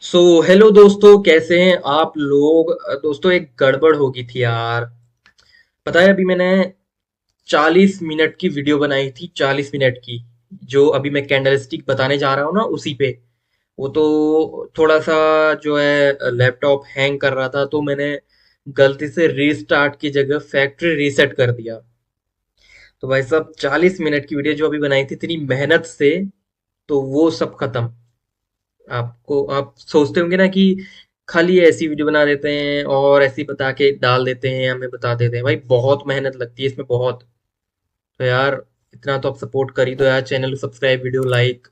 Hello दोस्तों, कैसे हैं आप लोग। दोस्तों, एक गड़बड़ हो गई थी यार। पता है, अभी मैंने 40 मिनट की वीडियो बनाई थी, 40 मिनट की। जो अभी मैं कैंडल स्टिक बताने जा रहा हूँ ना, उसी पे। वो तो थोड़ा सा जो है लैपटॉप हैंग कर रहा था, तो मैंने गलती से रीस्टार्ट की जगह फैक्ट्री रीसेट कर दिया। तो भाई साहब, 40 मिनट की वीडियो जो अभी बनाई थी इतनी मेहनत से, तो वो सब खत्म। आप सोचते होंगे ना कि खाली ऐसी वीडियो बना देते हैं और ऐसी बता के डाल देते हैं, हमें बता देते हैं। भाई बहुत मेहनत लगती है इसमें, बहुत। तो यार, इतना तो आप सपोर्ट कर ही दो यार, चैनल को सब्सक्राइब, वीडियो लाइक,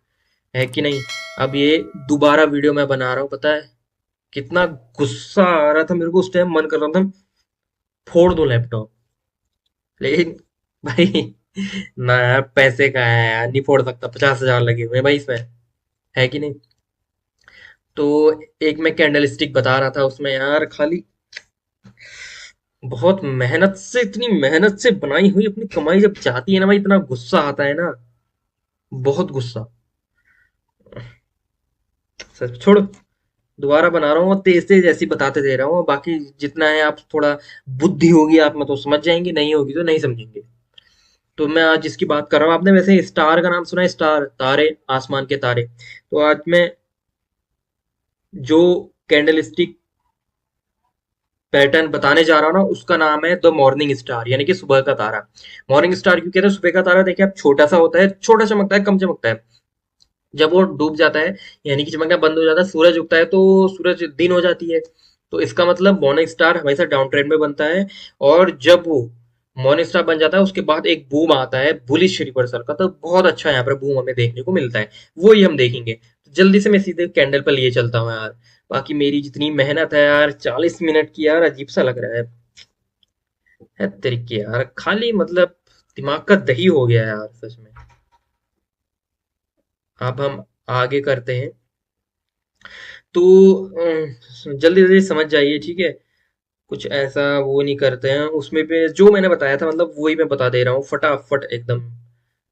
है कि नहीं। अब ये दोबारा वीडियो मैं बना रहा हूँ, पता है कितना गुस्सा आ रहा था मेरे को। उस टाइम मन कर रहा था फोड़ दो लैपटॉप, लेकिन भाई ना यार, पैसे का है यार, नहीं फोड़ सकता। 50,000 लगे हुए हैं भाई इसमें, है कि नहीं। तो एक मैं कैंडल स्टिक बता रहा था, उसमें यार खाली बहुत मेहनत से, इतनी मेहनत से बनाई हुई अपनी कमाई जब जाती है ना भाई, इतना गुस्सा आता है ना, बहुत गुस्सा। सर छोड़, दोबारा बना रहा हूँ और तेज तेज ऐसी बताते दे रहा हूँ। बाकी जितना है, आप थोड़ा बुद्धि होगी आप में तो समझ जाएंगे, नहीं होगी तो नहीं समझेंगे। तो मैं आज जिसकी बात कर रहा हूँ, आपने वैसे स्टार का नाम सुना है? स्टार, तारे, आसमान के तारे। तो आज मैं जो कैंडल स्टिक पैटर्न बताने जा रहा हूँ ना, उसका नाम है द मॉर्निंग स्टार, यानी कि सुबह का तारा। मॉर्निंग स्टार क्यों कहते हैं? सुबह का तारा देखिए आप, छोटा सा होता है, छोटा चमकता है, कम चमकता है। जब वो डूब जाता है, यानी कि चमकना बंद हो जाता है, सूरज उगता है, तो सूरज दिन हो जाती है। तो इसका मतलब मॉर्निंग स्टार हमेशा डाउन ट्रेंड में बनता है। और जब वो मॉर्निंग स्टार बन जाता है, उसके बाद एक बूम आता है बुलिश रिवर्सल का, तो बहुत अच्छा यहाँ पर बूम हमें देखने को मिलता है। वो ही हम देखेंगे। तो जल्दी से मैं सीधे कैंडल पर लिए चलता हूँ यार। बाकी मेरी जितनी मेहनत है यार, 40 मिनट की यार, अजीब सा लग रहा है तरीके यार, खाली मतलब दिमाग का दही हो गया यार, सच में। अब हम आगे करते हैं। तो जल्दी जल्दी समझ जाइए, ठीक है। कुछ ऐसा वो नहीं करते हैं उसमें पे, जो मैंने बताया था मतलब वही मैं बता दे रहा हूँ, फटाफट एकदम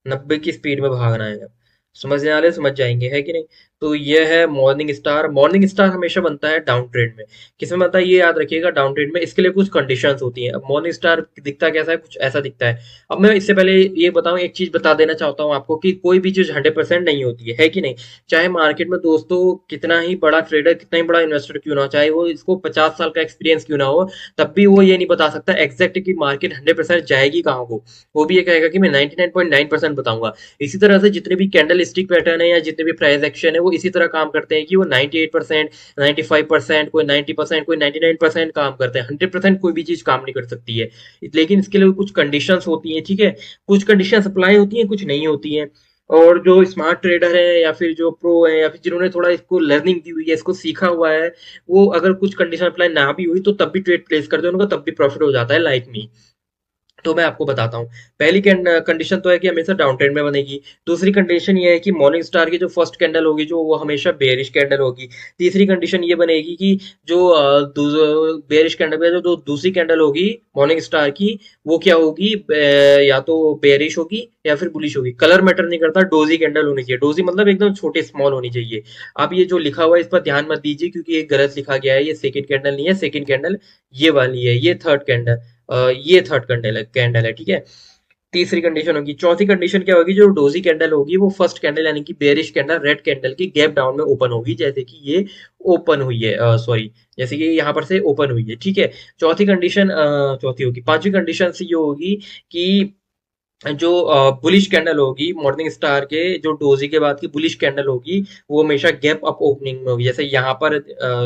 90 की स्पीड में भागना है। समझने वाले समझ जाएंगे, है कि नहीं। तो ये है मॉर्निंग स्टार। मॉर्निंग स्टार हमेशा बनता है डाउन ट्रेंड में। किसमें बनता है ये याद रखिएगा, डाउन ट्रेंड में। इसके लिए कुछ कंडीशंस होती हैं। अब मॉर्निंग स्टार दिखता कैसा है? कुछ ऐसा दिखता है। अब मैं इससे पहले ये बताऊं, एक चीज बता देना चाहता हूँ आपको कि कोई भी चीज 100% नहीं होती है कि नहीं। चाहे मार्केट में दोस्तों कितना ही बड़ा ट्रेडर, कितना ही बड़ा इन्वेस्टर क्यों ना हो, चाहे वो इसको 50 साल का एक्सपीरियंस क्यों ना हो, तब भी वो ये नहीं बता सकता एग्जैक्ट कि मार्केट 100% जाएगी कहाँ को। वो भी ये कहेगा कि मैं 99.9% बताऊंगा। इसी तरह से जितने भी कैंडल स्टिक पैटर्न है या जितने भी प्राइस एक्शन है, वो इसी तरह काम करते हैं कि वो 98%, 95%, कोई 90%, कोई 99% काम करते हैं। 100% कोई भी चीज काम नहीं कर सकती है। लेकिन इसके लिए कुछ कंडीशंस होती हैं, ठीक है। कुछ कंडीशंस अप्लाई होती हैं, कुछ नहीं होती हैं। और जो स्मार्ट ट्रेडर है या फिर जो प्रो है या फिर जिन्होंने थोड़ा इसको लर्निंग दी हुई है, इसको सीखा हुआ है, वो अगर कुछ कंडीशन अप्लाई ना भी हुई तो तब भी ट्रेड प्लेस करते हैं, उनको तब भी प्रॉफिट हो जाता है, लाइक मी। तो मैं आपको बताता हूँ। पहली कंडीशन तो है कि हमेशा डाउन ट्रेंड में बनेगी। दूसरी कंडीशन ये है कि मॉर्निंग स्टार की जो फर्स्ट कैंडल होगी, जो वो हमेशा बेयरिश कैंडल होगी। तीसरी कंडीशन ये बनेगी कि जो बेयरिश कैंडल में जो दूसरी कैंडल होगी मॉर्निंग स्टार की, वो क्या होगी? या तो बेयरिश होगी या फिर बुलिश होगी। कलर मैटर नहीं करता, डोजी कैंडल होनी चाहिए। डोजी मतलब एकदम छोटे, स्मॉल होनी चाहिए। अब ये जो लिखा हुआ है इस पर ध्यान मत दीजिए, क्योंकि ये गलत लिखा गया है। ये सेकंड कैंडल नहीं है, सेकंड कैंडल ये वाली है, ये थर्ड कैंडल। ये थर्ड कैंडल है, ठीक है। तीसरी कंडीशन होगी। चौथी कंडीशन क्या होगी? जो डोजी कैंडल होगी वो फर्स्ट कैंडल यानी कि बेरिश कैंडल रेड कैंडल की गैप डाउन में ओपन होगी, जैसे कि ये ओपन हुई है, सॉरी, जैसे कि यहाँ पर से ओपन हुई है, ठीक है। चौथी कंडीशन, चौथी होगी। पांचवी कंडीशन से ये होगी कि जो बुलिश कैंडल होगी मॉर्निंग स्टार के, जो डोजी के बाद की बुलिश कैंडल होगी, वो हमेशा गैप अप ओपनिंग में होगी, जैसे यहाँ पर।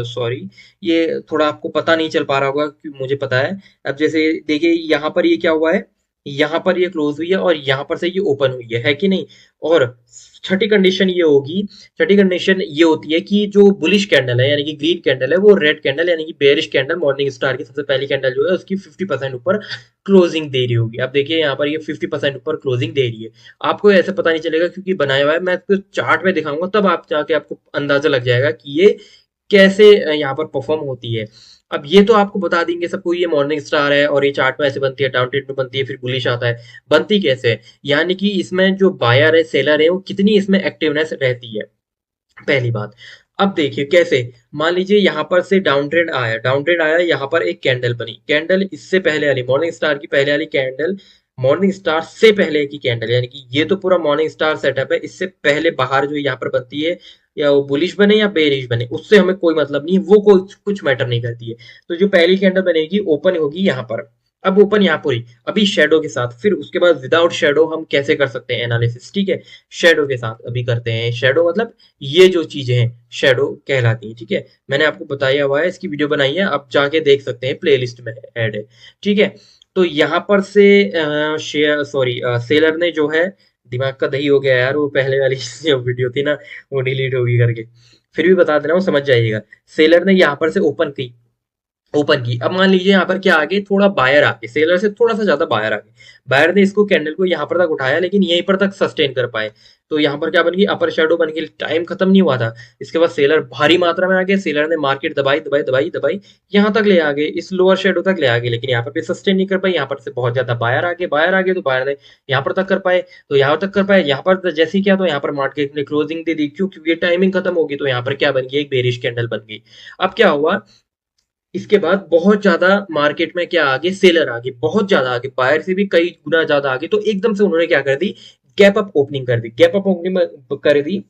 सॉरी, ये थोड़ा आपको पता नहीं चल पा रहा होगा कि मुझे पता है। अब जैसे देखिए, यहाँ पर ये क्या हुआ है, यहाँ पर ये क्लोज हुई है और यहाँ पर से ये ओपन हुई है कि नहीं। और छठी कंडीशन ये होगी, छठी कंडीशन ये होती है कि जो बुलिश कैंडल है यानी कि ग्रीन कैंडल है, वो रेड कैंडल यानी कि बेरिश कैंडल मॉर्निंग स्टार की सबसे पहली कैंडल जो है उसकी 50% ऊपर क्लोजिंग दे रही होगी। अब देखिए यहाँ पर ये 50% ऊपर क्लोजिंग दे रही है। आपको ऐसे पता नहीं चलेगा क्योंकि बनाया हुआ है, मैं आपको चार्ट में दिखाऊंगा, तब आप जाके आपको अंदाजा लग जाएगा कि ये कैसे यहाँ पर परफॉर्म होती है। अब ये तो आपको बता देंगे सबको, ये मॉर्निंग स्टार है और ये चार्ट में ऐसे बनती है, डाउन ट्रेंड में बनती है, फिर बुलिश आता है। बनती कैसे है, यानी कि इसमें जो बायर है, सेलर है, वो कितनी इसमें एक्टिवनेस रहती है, पहली बात। अब देखिए कैसे, मान लीजिए यहाँ पर से डाउन ट्रेंड आया, यहाँ पर एक कैंडल बनी, कैंडल इससे पहले वाली मॉर्निंग स्टार की पहले वाली कैंडल, मॉर्निंग स्टार से पहले की कैंडल, यानी कि ये तो पूरा मॉर्निंग स्टार सेटअप है, इससे पहले बाहर जो यहाँ पर बनती है, या वो बुलिश बने या बेरिश बने, उससे हमें कोई मतलब नहीं, वो कोई कुछ मैटर नहीं करती है। तो जो पहली कैंडल बनेगी ओपन होगी यहाँ पर, अब ओपन यहाँ पर हुई, अभी शेडो के साथ, फिर उसके बाद विदाउट शेडो हम कैसे कर सकते हैं एनालिसिस, ठीक है। शेडो के साथ अभी करते हैं, शेडो मतलब ये जो चीजें हैं शेडो कहलाती है, ठीक है। मैंने आपको बताया हुआ है, इसकी वीडियो बनाई है, आप जाके देख सकते हैं, प्लेलिस्ट में ऐड है, ठीक है। तो यहाँ पर से शेयर सॉरी सेलर ने जो है, दिमाग का दही हो गया यार, वो पहले वाली जो वीडियो थी ना, वो डिलीट होगी करके, फिर भी बता दे रहा हूँ, समझ जाइएगा। सेलर ने यहाँ पर से ओपन की, अब मान लीजिए यहाँ पर क्या आगे, थोड़ा बायर आगे, सेलर से थोड़ा सा ज्यादा बायर आगे, बायर ने इसको कैंडल को यहाँ पर तक उठाया, लेकिन यहीं पर तक सस्टेन कर पाए। तो यहाँ पर क्या बन गई, अपर शेडो बन गई, टाइम खत्म नहीं हुआ था। इसके बाद सेलर भारी मात्रा में आ गए, सेलर ने मार्केट दबाई दबाई दबाई दबाई, यहाँ तक ले आ गए, इस लोअर शेडो तक ले आ गए, लेकिन यहाँ पर भी सस्टेन नहीं कर पाए, यहाँ पर से बहुत ज्यादा बायर आ गए, तो बायर ने यहाँ पर तक कर पाए, तो यहाँ तक कर पाए, यहाँ पर जैसे ही क्या, तो यहाँ पर मार्केट ने क्लोजिंग दे दी, क्यों, क्योंकि टाइमिंग खत्म होगी, तो यहाँ पर क्या बन गई, एक बेरिश कैंडल बन गई। अब क्या हुआ, इसके बाद बहुत ज्यादा मार्केट में क्या आगे, सेलर आगे, बहुत ज्यादा आगे, बायर से भी कई गुना ज्यादा आगे, तो एकदम से उन्होंने क्या कर दी, गैप अप ओपनिंग कर दी, गैप अप ओपनिंग कर दी।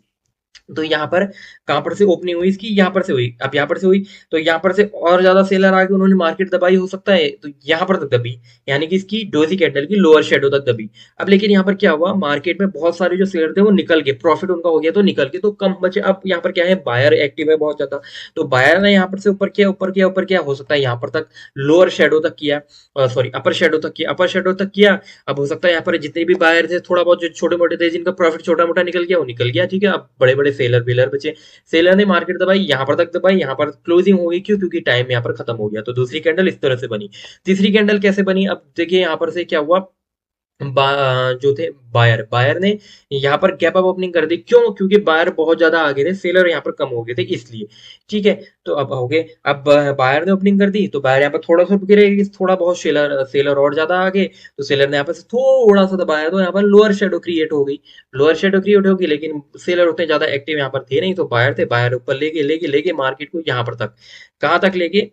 तो यहाँ पर कहां पर से ओपनिंग हुई इसकी, यहाँ पर से हुई, अब यहाँ पर से हुई, तो यहाँ पर से और ज्यादा सेलर आगे, उन्होंने मार्केट दबाई हो सकता है, तो यहाँ पर तक दबी, यानी कि इसकी डोजी कैंडल की लोअर शेडो तक दबी। अब लेकिन यहाँ पर क्या हुआ, मार्केट में बहुत सारे जो सेलर थे वो निकल गए, प्रॉफिट उनका हो गया, तो निकल के तो कम बचे। अब यहाँ पर क्या है, बायर एक्टिव है बहुत ज्यादा, तो बायर ने यहाँ पर से ऊपर किया, ऊपर किया, ऊपर किया, हो सकता है यहाँ पर तक लोअर शेडो तक किया, सॉरी अपर शेडो तक किया, अपर शेडो तक किया। अब हो सकता है यहाँ पर जितने भी बायर थे, थोड़ा बहुत जो छोटे मोटे थे, जिनका प्रॉफिट छोटा मोटा निकल गया, वो निकल गया, ठीक है। अब बड़े बड़े सेलर वेलर बचे, सेलर ने मार्केट दबाई, यहाँ पर तक दबाई, यहाँ पर क्लोजिंग हो गई, क्यों, क्योंकि टाइम यहाँ पर खत्म हो गया, तो दूसरी कैंडल इस तरह से बनी। तीसरी कैंडल कैसे बनी, अब देखिए यहाँ पर से क्या हुआ, जो थे बायर, बायर ने यहाँ पर गैप अप ओपनिंग कर दी, क्यों, क्योंकि बायर बहुत ज्यादा आगे थे, सेलर यहाँ पर कम हो गए थे, इसलिए, ठीक है। तो अब हो गए, अब बायर ने ओपनिंग कर दी, तो बायर यहाँ पर थोड़ा सा गिरे, थोड़ा बहुत सेलर सेलर और ज्यादा आगे, तो सेलर ने यहाँ पर से थोड़ा सा दबाया, तो यहाँ पर लोअर शेडो क्रिएट हो गई, लोअर शेडो क्रिएट होगी, लेकिन सेलर उतने ज्यादा एक्टिव यहाँ पर थे नहीं, तो बायर थे, बायर ऊपर लेके लेके लेके मार्केट को यहाँ पर तक, कहाँ तक लेके,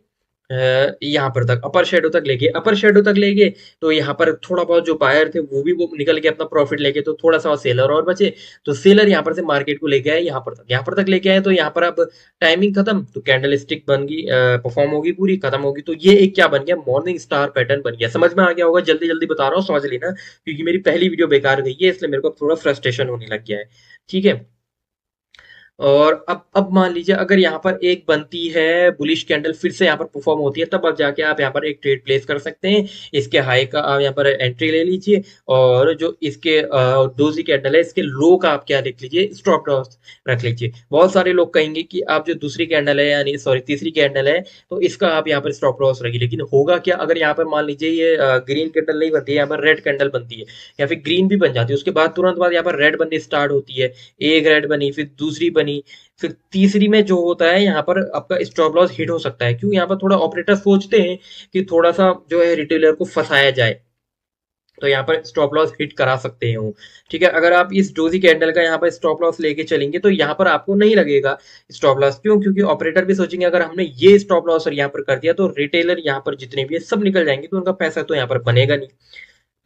यहाँ पर तक, अपर शेडो तक लेके, अपर शेडो तक लेके, तो यहाँ पर थोड़ा बहुत जो बायर थे वो भी वो निकल के अपना प्रॉफिट लेके, तो थोड़ा सा सेलर और बचे, तो सेलर यहाँ पर से मार्केट को लेके आए यहाँ पर तक, यहाँ पर तक लेके आए, तो यहाँ पर अब टाइमिंग खत्म, तो कैंडल स्टिक बन गई, परफॉर्म होगी, पूरी खत्म होगी, तो ये एक क्या बन गया, मॉर्निंग स्टार पैटर्न बन गया। समझ में आ गया होगा, जल्दी जल्दी बता रहा हूँ, समझ लेना, क्योंकि मेरी पहली वीडियो बेकार गई है, इसलिए मेरे को थोड़ा फ्रस्ट्रेशन होने लग गया है, ठीक है। और अब मान लीजिए अगर यहाँ पर एक बनती है बुलिश कैंडल, फिर से यहाँ पर परफॉर्म होती है, तब अब जाके आप यहाँ पर एक ट्रेड प्लेस कर सकते हैं, इसके हाई का आप यहाँ पर एंट्री ले लीजिए, और जो इसके डोजी कैंडल है, इसके लो का आप क्या देख लीजिए, स्टॉप लॉस रख लीजिए। बहुत सारे लोग कहेंगे कि आप जो दूसरी कैंडल है, यानी सॉरी तीसरी कैंडल है, तो इसका आप यहाँ पर स्टॉप लॉस रखिए, लेकिन होगा क्या, अगर यहाँ पर मान लीजिए ये ग्रीन कैंडल नहीं बनती है, यहाँ पर रेड कैंडल बनती है, या फिर ग्रीन भी बन जाती है, उसके बाद तुरंत बाद यहाँ पर रेड बननी स्टार्ट होती है, एक रेड बनी, फिर दूसरी बनी, फिर तीसरी में जो होता है यहाँ पर आपका स्टॉप लॉस हिट हो सकता है, क्यों, यहाँ पर थोड़ा ऑपरेटर सोचते हैं कि थोड़ा सा जो है रिटेलर को फंसाया जाए, तो यहाँ पर स्टॉप लॉस हिट करा सकते हैं वो, ठीक है। अगर आप इस डोजी कैंडल का यहाँ पर स्टॉप लॉस लेके चलेंगे, तो यहाँ पर आपको नहीं लगेगा स्टॉप लॉस, क्यों, क्योंकि ऑपरेटर भी सोचेंगे अगर हमने ये स्टॉप लॉस और यहाँ पर कर दिया, तो रिटेलर यहाँ पर जितने भी है सब निकल जाएंगे, तो उनका पैसा तो यहाँ पर बनेगा नहीं,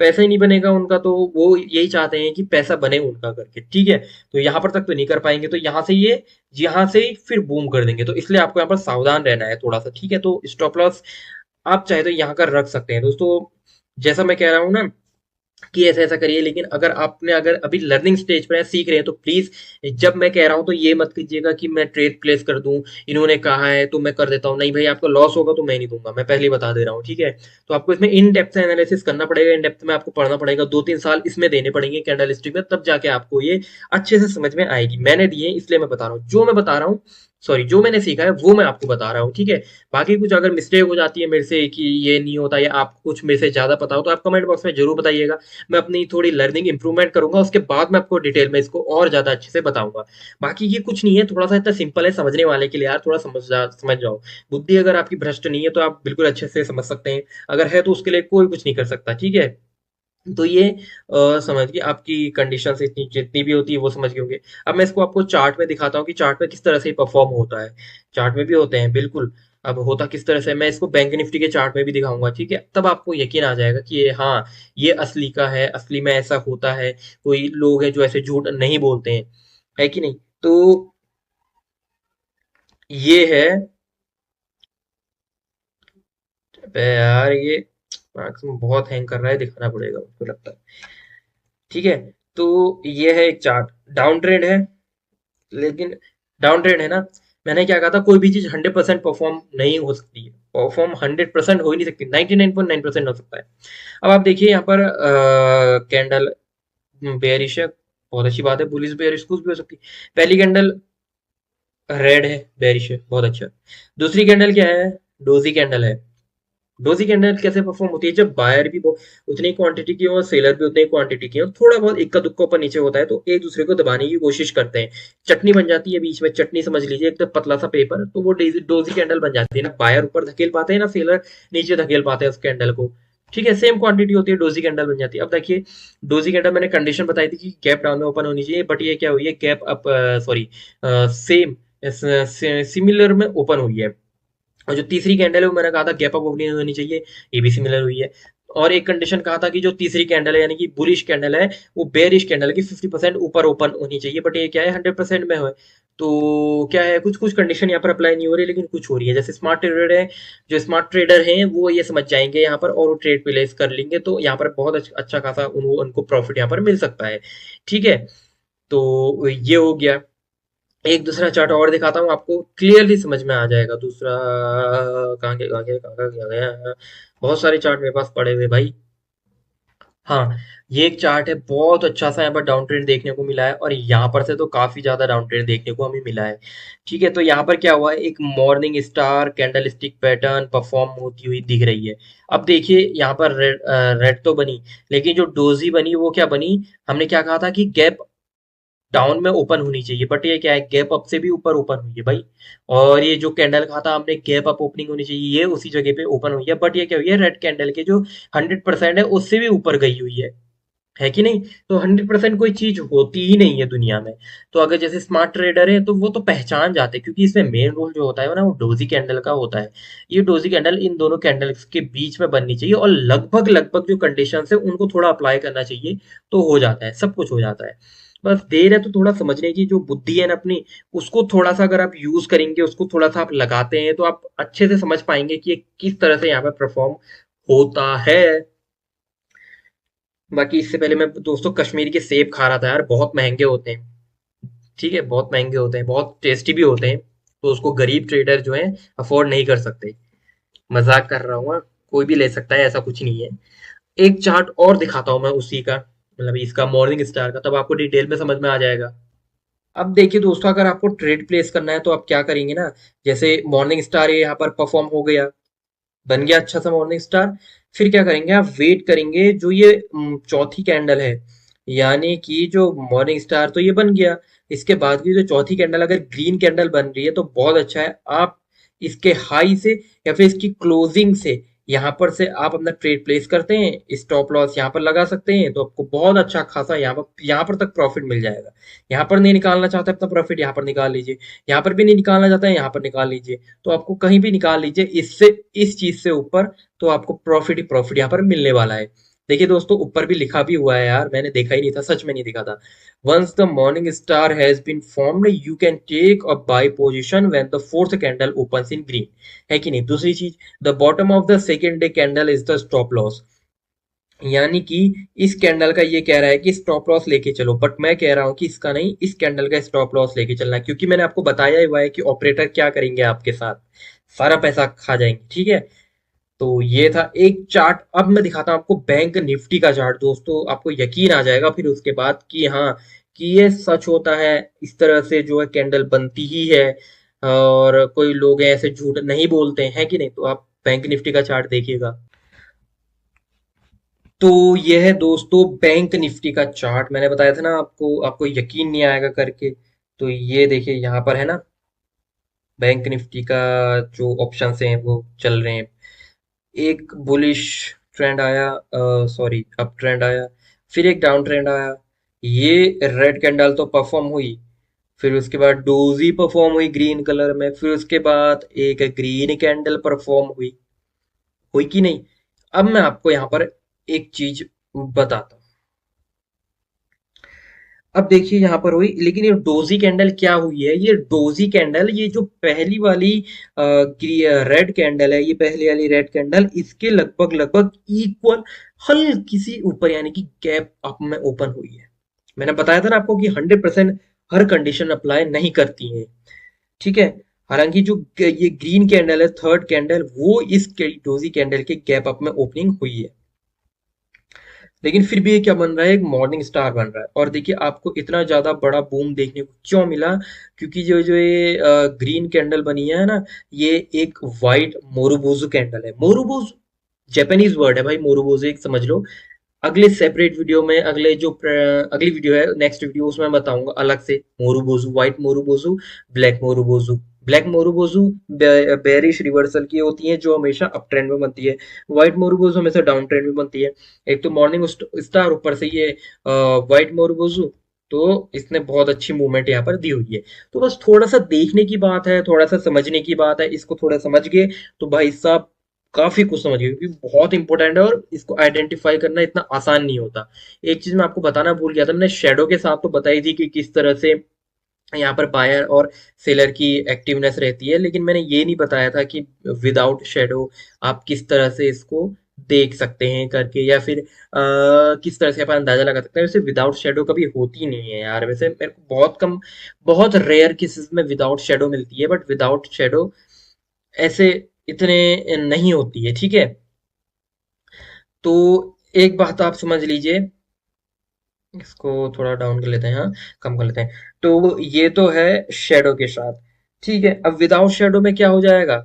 पैसा ही नहीं बनेगा उनका, तो वो यही चाहते हैं कि पैसा बने उनका करके, ठीक है। तो यहाँ पर तक तो नहीं कर पाएंगे, तो यहाँ से ही फिर बूम कर देंगे, तो इसलिए आपको यहाँ पर सावधान रहना है थोड़ा सा, ठीक है। तो स्टॉप लॉस आप चाहे तो यहाँ का रख सकते हैं दोस्तों, जैसा मैं कह रहा हूँ ना कि ऐसा ऐसा करिए, लेकिन अगर अभी लर्निंग स्टेज पर है, सीख रहे हैं, तो प्लीज, जब मैं कह रहा हूं तो ये मत कीजिएगा कि मैं ट्रेड प्लेस कर दूं, इन्होंने कहा है तो मैं कर देता हूं, नहीं भाई, आपका लॉस होगा तो मैं नहीं दूंगा, मैं पहले ही बता दे रहा हूँ, ठीक है। तो आपको इसमें इन डेप्थ एनालिसिस करना पड़ेगा, इन डेप्थ में आपको पढ़ना पड़ेगा, 2-3 साल इसमें देने पड़ेंगे कैंडल स्टिक में, तब जाके आपको ये अच्छे से समझ में आएगी। मैंने दिए इसलिए मैं बता रहा हूँ, जो मैं बता रहा हूँ, सॉरी, जो मैंने सीखा है वो मैं आपको बता रहा हूँ, ठीक है। बाकी कुछ अगर मिस्टेक हो जाती है मेरे से कि ये नहीं होता, या आपको कुछ मेरे से ज्यादा पता हो, तो आप कमेंट बॉक्स में जरूर बताइएगा, मैं अपनी थोड़ी लर्निंग इंप्रूवमेंट करूंगा, उसके बाद मैं आपको डिटेल में इसको और ज्यादा अच्छे से बताऊंगा। बाकी ये कुछ नहीं है, थोड़ा सा इतना सिंपल है समझने वाले के लिए यार, थोड़ा समझ जाओ। बुद्धि अगर आपकी भ्रष्ट नहीं है तो आप बिल्कुल अच्छे से समझ सकते हैं, अगर है तो उसके लिए कोई कुछ नहीं कर सकता, ठीक है। तो ये समझ गए आपकी कंडीशन से इतनी जितनी भी होती है वो समझ गए होंगे। अब मैं इसको आपको चार्ट में दिखाता हूँ कि चार्ट में किस तरह से परफॉर्म होता है। चार्ट में भी होते हैं बिल्कुल। अब होता किस तरह से, मैं इसको बैंक निफ्टी के चार्ट में भी दिखाऊंगा, ठीक है, तब आपको यकीन आ जाएगा कि ये हाँ, ये असली का है, असली में ऐसा होता है। कोई लोग हैं जो ऐसे झूठ नहीं बोलते हैं, है कि नहीं। तो ये है। अबे यार ये मैक्सिमम बहुत हैंग कर रहा है, दिखाना पड़ेगा मुझको लगता है। ठीक है, तो ये है एक चार्ट। डाउन ट्रेंड है, लेकिन डाउन ट्रेंड है ना। मैंने क्या कहा था, कोई भी चीज 100% परफॉर्म नहीं हो सकती है, परफॉर्म 100% हो ही नहीं सकती, 99.9% हो सकता है। अब आप देखिए यहाँ पर कैंडल बेयरिश है, बहुत अच्छी बात है, बुलिश बेयरिश कुछ भी हो सकती है। पहली कैंडल रेड है, बेयरिश है, बहुत अच्छा। दूसरी कैंडल क्या है, डोजी कैंडल है। डोजी कैंडल कैसे परफॉर्म होती है, जब बायर भी उतनी क्वांटिटी की हो और सेलर भी उतनी क्वांटिटी की हो, थोड़ा बहुत इक्का दुक्का ऊपर नीचे होता है तो एक दूसरे को दबाने की कोशिश करते हैं। चटनी बन जाती है बीच में, चटनी समझ लीजिए, एकदम पतला सा पेपर, तो वो डोजी कैंडल बन जाती है ना। बायर ऊपर धकेल पाते हैं ना, सेलर नीचे धकेल पाते हैं उस कैंडल को। ठीक है, सेम क्वांटिटी होती है, डोजी कैंडल बन जाती है। अब देखिए, डोजी कैंडल मैंने कंडीशन बताई थी कि गैप डाउन में ओपन होनी चाहिए, बट ये क्या हुई है, gap up, sorry, same similar में ओपन हुई है। और जो तीसरी कैंडल है वो मैंने कहा था गैप अप ओपनिंग होनी चाहिए, ये भी सिमिलर हुई है। और एक कंडीशन कहा था कि जो तीसरी कैंडल है यानी कि बुलिश कैंडल है, वो बेरिश कैंडल की 50% ऊपर ओपन होनी चाहिए, बट ये क्या है, 100% में है। तो क्या है, कुछ कुछ कंडीशन यहाँ पर अप्लाई नहीं हो रही, लेकिन कुछ हो रही है। जैसे स्मार्ट ट्रेडर है, जो स्मार्ट ट्रेडर हैं वो ये समझ जाएंगे यहाँ पर, और वो ट्रेड प्लेस कर लेंगे, तो यहाँ पर बहुत अच्छा खासा उनको प्रॉफिट यहाँ पर मिल सकता है। ठीक है, तो ये हो गया। एक दूसरा चार्ट और दिखाता हूँ आपको, क्लियरली समझ में आ जाएगा। दूसरा कहाँ गया, बहुत सारे चार्ट मेरे पास पड़े हुए भाई। हाँ, ये एक चार्ट है, बहुत अच्छा सा यहाँ पर डाउन ट्रेंड देखने को मिला है, और यहाँ पर से तो काफी ज्यादा डाउन ट्रेंड देखने को हमें मिला है। ठीक है, तो यहाँ पर क्या हुआ है, एक morning star candle stick pattern perform होती हुई दिख रही है। अब देखिए यहाँ पर रेड, रेड तो बनी, लेकिन जो डोजी बनी वो क्या बनी, हमने क्या कहा था कि गैप डाउन में ओपन होनी चाहिए, बट ये क्या है, गैप अप से भी ऊपर ओपन हुई है भाई। और ये जो कैंडल कहा था हमने गैप अप ओपनिंग होनी चाहिए, ये उसी जगह पे ओपन हुई है, बट ये क्या हुई है, रेड कैंडल के जो 100% है उससे भी ऊपर गई हुई है कि नहीं। तो 100% कोई चीज होती ही नहीं है दुनिया में। तो अगर जैसे स्मार्ट ट्रेडर है तो वो तो पहचान जाते हैं, क्योंकि इसमें मेन रोल जो होता है ना, वो डोजी कैंडल का होता है। ये डोजी कैंडल इन दोनों कैंडल्स के बीच में बननी चाहिए, और लगभग लगभग जो कंडीशन है उनको थोड़ा अप्लाई करना चाहिए, तो हो जाता है, सब कुछ हो जाता है। बस देर है तो थोड़ा समझने की जो बुद्धि है ना अपनी, उसको थोड़ा सा अगर आप यूज करेंगे, उसको थोड़ा सा आप लगाते हैं, तो आप अच्छे से समझ पाएंगे कि ये किस तरह से यहाँ पे परफॉर्म होता है। बाकी इससे पहले मैं दोस्तों कश्मीरी के सेब खा रहा था यार, बहुत महंगे होते हैं। ठीक है, बहुत महंगे होते हैं, बहुत टेस्टी भी होते हैं, तो उसको गरीब ट्रेडर जो है अफोर्ड नहीं कर सकते। मजाक कर रहा हूँ, हाँ, कोई भी ले सकता है, ऐसा कुछ नहीं है। एक चार्ट और दिखाता हूँ मैं उसी का, मतलब इसका मॉर्निंग स्टार का, तब आपको डिटेल में समझ में आ जाएगा। अब देखिए दोस्तों, अगर आपको ट्रेड प्लेस करना है तो आप क्या करेंगे ना, जैसे मॉर्निंग स्टार ये यहाँ पर परफॉर्म हो गया, बन गया अच्छा सा मॉर्निंग स्टार। फिर क्या करेंगे, आप वेट करेंगे, जो ये चौथी कैंडल है, यानी कि जो मॉर्निंग स्टार तो ये बन गया, इसके बाद की जो चौथी कैंडल अगर ग्रीन कैंडल बन रही है तो बहुत अच्छा है। आप इसके हाई से या फिर इसकी क्लोजिंग से, यहाँ पर से आप अपना ट्रेड प्लेस करते हैं, स्टॉप लॉस यहाँ पर लगा सकते हैं, तो आपको बहुत अच्छा खासा यहाँ पर तक प्रॉफिट मिल जाएगा। यहाँ पर नहीं निकालना चाहते अपना प्रॉफिट, यहाँ पर निकाल लीजिए। यहाँ पर भी नहीं निकालना चाहते हैं, यहाँ पर निकाल लीजिए। तो आपको कहीं भी निकाल लीजिए, इससे इस चीज से ऊपर तो आपको प्रॉफिट ही प्रॉफिट यहाँ पर मिलने वाला है। देखिए दोस्तों, ऊपर भी लिखा भी हुआ है यार, मैंने देखा ही नहीं था, सच में नहीं दिखा था। Once the morning star has been formed you can take a buy position when the fourth candle opens in green, है कि नहीं। दूसरी चीज, the bottom of the second day candle is the stop loss, यानी कि इस candle का ये कह रहा है कि स्टॉप लॉस लेके चलो, बट मैं कह रहा हूं कि इसका नहीं, इस कैंडल का स्टॉप लॉस लेके चलना है, क्योंकि मैंने आपको बताया ही हुआ है कि ऑपरेटर क्या करेंगे आपके साथ, सारा पैसा खा जाएंगे। ठीक है, तो ये था एक चार्ट। अब मैं दिखाता हूँ आपको बैंक निफ्टी का चार्ट दोस्तों, आपको यकीन आ जाएगा फिर उसके बाद कि हाँ, कि ये सच होता है, इस तरह से जो है कैंडल बनती ही है, और कोई लोग ऐसे झूठ नहीं बोलते हैं कि नहीं। तो आप बैंक निफ्टी का चार्ट देखिएगा। तो ये है दोस्तों बैंक निफ्टी का चार्ट, मैंने बताया था ना आपको, आपको यकीन नहीं आएगा करके। तो ये देखिए यहाँ पर है ना, बैंक निफ्टी का जो ऑप्शन हैं वो चल रहे हैं। एक बुलिश ट्रेंड आया, सॉरी अप ट्रेंड आया, फिर एक डाउन ट्रेंड आया, ये रेड कैंडल तो परफॉर्म हुई, फिर उसके बाद डोजी परफॉर्म हुई ग्रीन कलर में, फिर उसके बाद एक ग्रीन कैंडल परफॉर्म हुई, हुई कि नहीं। अब मैं आपको यहाँ पर एक चीज बताता हूँ। अब देखिए यहाँ पर हुई, लेकिन ये डोजी कैंडल क्या हुई है, ये डोजी कैंडल, ये जो पहली वाली रेड कैंडल है, ये पहली वाली रेड कैंडल इसके लगभग लगभग इक्वल हल्की सी ऊपर यानी कि गैप अप में ओपन हुई है। मैंने बताया था ना आपको कि 100% हर कंडीशन अप्लाई नहीं करती है, ठीक है। हालांकि जो ये ग्रीन कैंडल है, थर्ड कैंडल, वो इस डोजी कैंडल के गैप अप में ओपनिंग हुई है, लेकिन फिर भी ये क्या बन रहा है, एक मॉर्निंग स्टार बन रहा है। और देखिए आपको इतना ज्यादा बड़ा बूम देखने को क्यों मिला, क्योंकि जो जो ये ग्रीन कैंडल बनी है ना, ये एक वाइट मोरुबोजू कैंडल है। मोरुबोजू जापानीज वर्ड है भाई, मोरुबोजू एक समझ लो। अगले सेपरेट वीडियो में, अगली वीडियो है, नेक्स्ट वीडियो, उसमें मैं बताऊंगा अलग से marubozu, white marubozu, black marubozu. Black marubozu bearish reversal की होती है, जो हमेशा अप ट्रेंड में बनती है। व्हाइट मोरुबोजू हमेशा डाउन ट्रेंड में बनती है। एक तो मॉर्निंग स्टार, ऊपर से ये व्हाइट मोरुबोजू, तो इसने बहुत अच्छी मूवमेंट यहाँ पर दी हुई है। तो बस थोड़ा सा देखने की बात है, थोड़ा सा समझने की बात है, इसको थोड़ा समझ गए तो भाई साहब काफी कुछ समझ गए, क्योंकि बहुत इंपॉर्टेंट है और इसको आइडेंटिफाई करना इतना आसान नहीं होता। एक चीज मैं आपको बताना भूल गया था, मैंने शेडो के साथ तो बताई थी कि किस तरह से यहाँ पर बायर और सेलर की एक्टिवनेस रहती है, लेकिन मैंने ये नहीं बताया था कि विदाउट शेडो आप किस तरह से इसको देख सकते हैं करके, या फिर किस तरह से आप अंदाजा लगा सकते हैं। वैसे विदाउट शेडो कभी होती नहीं है यार, वैसे मेरे को बहुत कम, बहुत रेयर केसेस में विदाउट शेडो मिलती है, बट विदाउट शेडो ऐसे इतने नहीं होती है, ठीक है। तो एक बात आप समझ लीजिए, इसको थोड़ा डाउन कर लेते हैं, हाँ कम कर लेते हैं। तो ये तो है शेडो के साथ, ठीक है। अब विदाउट शेडो में क्या हो जाएगा,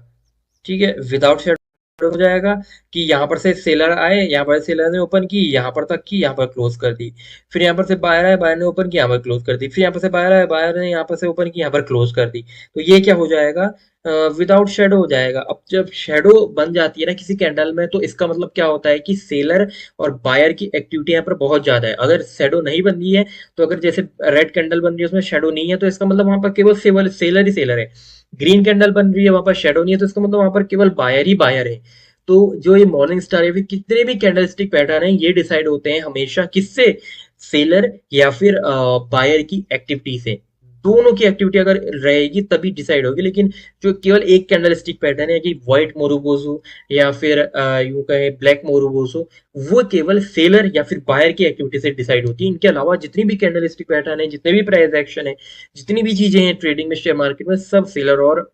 ठीक है, विदाउट शेडो हो जाएगा कि यहाँ पर से सेलर आए, यहाँ पर सेलर ने ओपन की, यहाँ पर तक की, यहाँ पर क्लोज कर दी, फिर यहाँ पर से बायर आए, बायर ने ओपन की, यहाँ पर क्लोज कर दी, फिर यहाँ पर से बायर आए, बायर ने यहाँ पर से ओपन की, यहाँ पर क्लोज कर दी। तो ये क्या हो जाएगा, विदाउट शेडो हो जाएगा। अब जब शेडो बन जाती है ना किसी कैंडल में, तो इसका मतलब क्या होता है कि सेलर और बायर की एक्टिविटी यहाँ पर बहुत ज्यादा है। अगर शेडो नहीं बन रही है, तो अगर जैसे रेड कैंडल बन रही है उसमें शेडो नहीं है, तो इसका मतलब वहां पर केवल सेवल सेलर ही सेलर है। ग्रीन कैंडल बन रही है, वहां पर शेडो नहीं है, तो इसका मतलब वहां पर केवल बायर ही बायर है। तो जो ये मॉर्निंग स्टार है, फिर कितने भी कैंडलस्टिक पैटर्न है, ये डिसाइड होते हैं हमेशा किससे, सेलर या फिर बायर की एक्टिविटी से। दोनों की एक्टिविटी अगर रहेगी तभी डिसाइड होगी। लेकिन जो केवल एक कैंडलस्टिक पैटर्न है कि व्हाइट मोरुबोजू या फिर यूं कहे ब्लैक मोरुबोजू, वो केवल सेलर या फिर बायर की एक्टिविटी से डिसाइड होती है। इनके अलावा जितनी भी कैंडलस्टिक पैटर्न है, जितने भी प्राइस एक्शन है, जितनी भी चीजें हैं ट्रेडिंग में, शेयर मार्केट में, सब सेलर और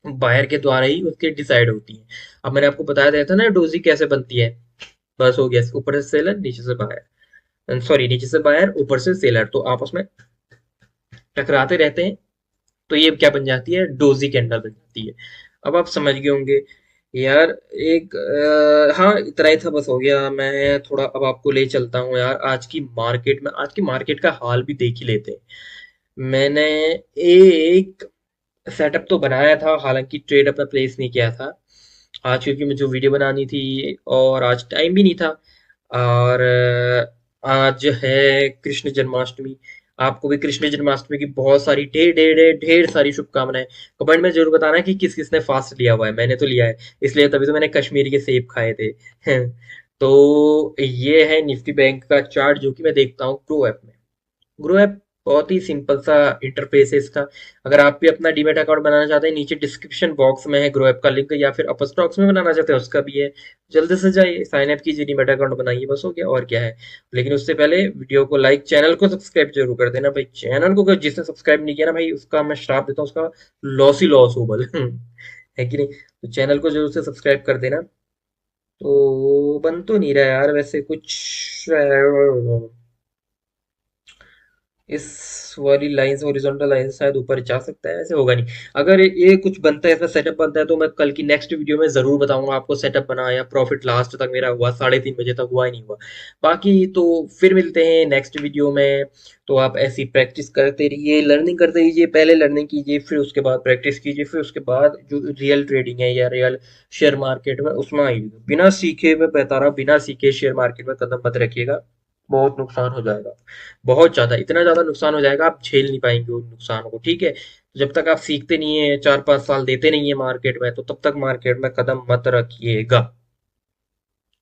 बायर के द्वारा ही उसके डिसाइड होती है। अब मैंने आपको बताया दिया था ना डोजी कैसे बनती है, बस हो गया, ऊपर से सेलर, नीचे से बायर, सॉरी नीचे से बायर, ऊपर से सेलर, तो आपस में टकराते रहते हैं। तो ये क्या बन जाती है, डोजी कैंडल बन जाती है। अब आप समझ गए होंगे यार। एक हाँ इतना ही था, बस हो गया। मैं थोड़ा अब आपको ले चलता हूँ यार आज की मार्केट में, आज की मार्केट का हाल भी देख ही लेते हैं। मैंने एक सेटअप तो बनाया था, हालांकि ट्रेड अपना प्लेस नहीं किया था आज, क्योंकि मुझे वीडियो बनानी थी और आज टाइम भी नहीं था। और आज है कृष्ण जन्माष्टमी। आपको भी कृष्ण जन्माष्टमी की बहुत सारी ढेर ढेर ढेर ढेर सारी शुभकामनाएं। कमेंट में जरूर बताना कि किस किसने फास्ट लिया हुआ है, मैंने तो लिया है, इसलिए तभी तो मैंने कश्मीरी के सेब खाए थे। तो ये है निफ्टी बैंक का चार्ट, जो कि मैं देखता हूँ ग्रो ऐप में। ग्रो ऐप बहुत ही सिंपल सा इंटरफेस है इसका। अगर आप भी अपना डीमैट अकाउंट बनाना चाहते हैं, नीचे डिस्क्रिप्शन बॉक्स में है ग्रो ऐप का लिंक, या फिर अपर स्टॉक्स में बनाना चाहते हैं उसका भी है। जल्दी से जाइए, साइन अप कीजिए, डीमैट अकाउंट बनाइए, बस हो गया, और क्या है। लेकिन उससे पहले वीडियो को लाइक, चैनल को सब्सक्राइब जरूर कर देना भाई। चैनल को जिसने सब्सक्राइब नहीं किया ना भाई, उसका मैं श्राप देता हूँ, उसका लॉस ही लॉस हो बल है कि नहीं। तो चैनल को जरूर से सब्सक्राइब कर देना। तो बन तो नहीं रहा यार वैसे कुछ, इस वाली लाइन हॉरिजॉन्टल लाइन शायद ऊपर जा सकता है, ऐसे होगा नहीं। अगर ये कुछ बनता है, इसमें सेटअप बनता है, तो मैं कल की नेक्स्ट वीडियो में जरूर बताऊंगा आपको सेटअप बना या प्रॉफिट लास्ट तक मेरा हुआ, 3:30 बजे तक हुआ ही नहीं हुआ। बाकी तो फिर मिलते हैं नेक्स्ट वीडियो में। तो आप ऐसी प्रैक्टिस करते रहिए, लर्निंग करते रहिए, पहले लर्निंग कीजिए, फिर उसके बाद प्रैक्टिस कीजिए, फिर उसके बाद जो रियल ट्रेडिंग है या रियल शेयर मार्केट में उसमें आइए। बिना सीखे, मैं बता रहा हूँ, बिना सीखे शेयर मार्केट में कदम मत रखिएगा, बहुत नुकसान हो जाएगा। बहुत ज्यादा, इतना ज्यादा नुकसान हो जाएगा आप झेल नहीं पाएंगे उन नुकसान को, ठीक है। तो जब तक आप सीखते नहीं है, 4-5 साल देते नहीं है मार्केट में, तो तब तक मार्केट में कदम मत रखिएगा।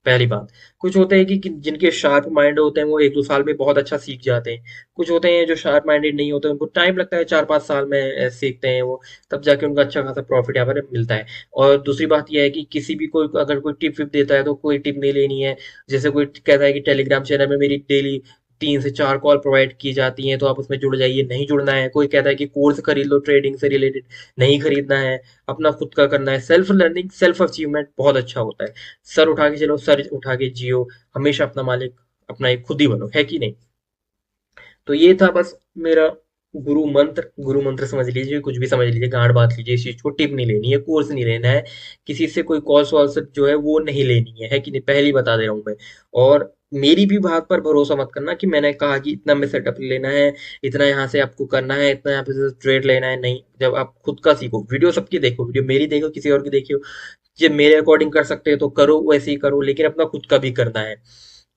पहली बात। कुछ होते हैं कि जिनके शार्प माइंड होते हैं वो 1-2 साल में बहुत अच्छा सीख जाते हैं। कुछ होते हैं जो शार्प माइंडेड नहीं होते, उनको टाइम लगता है, 4-5 साल में सीखते हैं वो, तब जाके उनका अच्छा खासा प्रॉफिट यहाँ पर मिलता है। और दूसरी बात यह है कि किसी भी कोई अगर कोई टिप विप देता है तो कोई टिप नहीं लेनी है। जैसे कोई कहता है कि टेलीग्राम चैनल में मेरी डेली 3 से 4 कॉल प्रोवाइड की जाती हैं तो आप उसमें जुड़ जाइए, नहीं जुड़ना है। कोई कहता है कि कोर्स खरीद लो ट्रेडिंग से रिलेटेड, नहीं खरीदना है, अपना खुद का करना है। सेल्फ लर्निंग, सेल्फ अचीवमेंट बहुत अच्छा होता है। सर उठा के चलो, सर उठा के जियो, हमेशा अपना मालिक अपना एक खुद ही बनो, है कि नहीं। तो ये था बस मेरा गुरु मंत्र। गुरु मंत्र समझ लीजिए, कुछ भी समझ लीजिए, गांड बात लीजिए, इस चीज को टिप नहीं लेनी है, कोर्स नहीं लेना है, किसी से कोई कॉल्स वॉल्स जो है वो नहीं लेनी है कि नहीं, पहले ही बता दे रहा हूँ मैं। और मेरी भी बात पर भरोसा मत करना कि मैंने कहा कि इतना में सेटअप लेना है, इतना यहाँ से आपको करना है, इतना यहाँ पे ट्रेड लेना है, नहीं। जब आप खुद का सीखो, वीडियो सबकी देखो, वीडियो मेरी देखो, किसी और की देखियो, जब मेरे अकॉर्डिंग कर सकते हो तो करो, वैसे ही करो, लेकिन अपना खुद का भी करना है।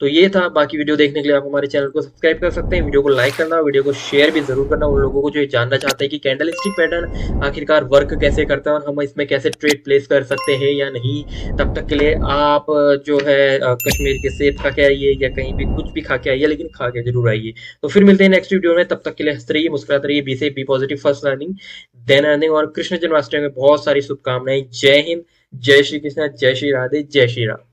तो ये था। बाकी वीडियो देखने के लिए आप हमारे चैनल को सब्सक्राइब कर सकते हैं, वीडियो को लाइक करना, वीडियो को शेयर भी जरूर करना उन लोगों को जो ये जानना चाहते हैं कि कैंडल स्टिक पैटर्न आखिरकार वर्क कैसे करता है और हम इसमें कैसे ट्रेड प्लेस कर सकते हैं या नहीं। तब तक के लिए आप जो है कश्मीर के सेब खा के आइए या कहीं भी कुछ भी खा के आइए, लेकिन खा के जरूर आइए। तो फिर मिलते हैं नेक्स्ट वीडियो में, तब तक के लिए हंसते रहिए, मुस्कुराते रहिए, बी से be positive, first learning then earning. और कृष्ण जन्माष्टमी में बहुत सारी शुभकामनाएं। जय हिंद, जय श्री कृष्ण, जय श्री राधे, जय श्री राम।